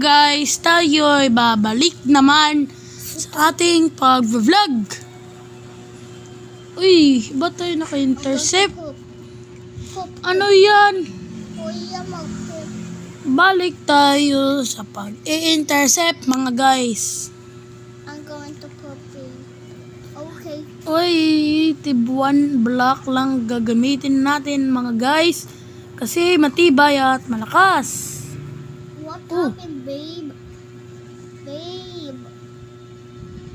guys, tayo ay babalik naman sa ating pag-vlog. Uy, ba't tayo naka-intercept? Ano yan? Balik tayo sa pag-i-intercept mga guys. I'm going to copy. Okay. Uy, tibuan block lang gagamitin natin mga guys. Kasi matibay at malakas. What happened, babe? Babe.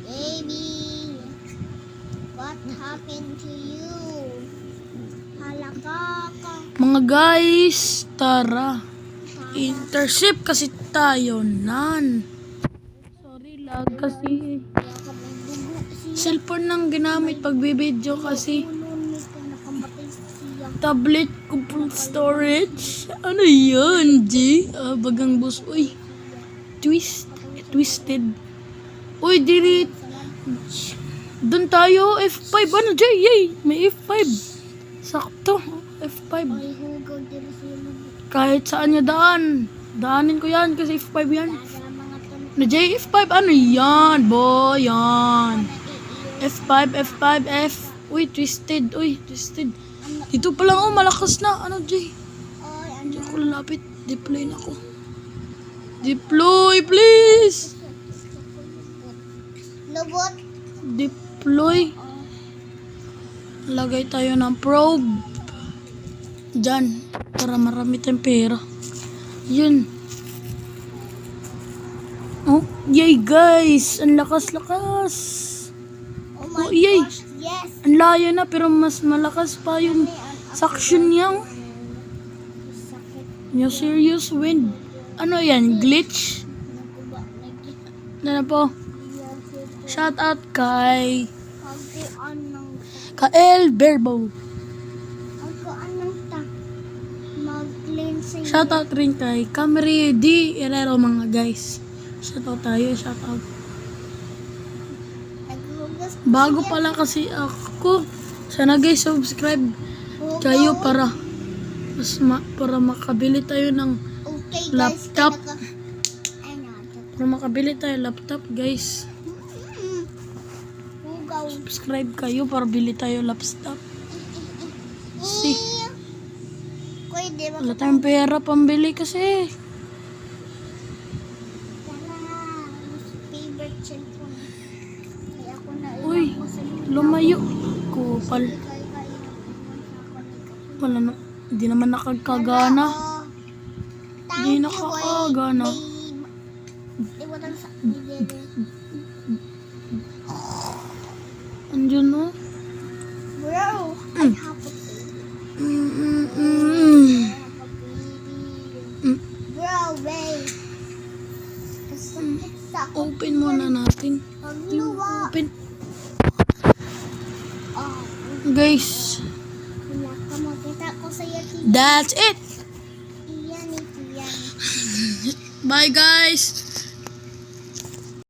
Baby. What happened to you? Halaka ka. Mga guys, tara. Intercept kasi tayo nan. Sorry lag kasi cellphone nang ginamit pag video kasi tablet ko full storage. Ano yun, G? Bagang boss. Uy, twisted. Uy, delete. Doon tayo, F5. Ano, J? Yay, may F5. Sakto, F5. Kahit saan niya daanin ko yan kasi F5 yan. Na J, F5, ano yan, boy, yan. F5, F5, F. Uy, twisted. Dito pa lang, malakas na. Ano, J? Hindi ako lalapit. Deploy na ako. Deploy, please. Lobot. Deploy. Lagay tayo ng probe. Diyan. Para marami tayong pera. Yun. Oh, yay guys. Ang lakas-lakas. Oh my yay. gosh, yes. Ang layo na pero mas malakas pa yung suction niya. Yung serious wind. Ano yan? Glitch? Ano po? Shout out kay Kael Verbo. Shout out rin kay Camry D. Herrero mga guys. Shout out tayo. Shout out. Bago pa lang kasi ako. Sana guys subscribe kayo para para makabili tayo ng laptop. Para makabili tayo laptop guys. Subscribe kayo para bili tayo laptop. Si wala tayong pera pambili kasi. Uy, lumayo. Kupal. Wala na. Hindi naman nakagkagana. Hindi nakakagana. Andiyan no? Bro, I have a Bro, wait. Open muna natin. Open. Guys. That's it. Bye guys.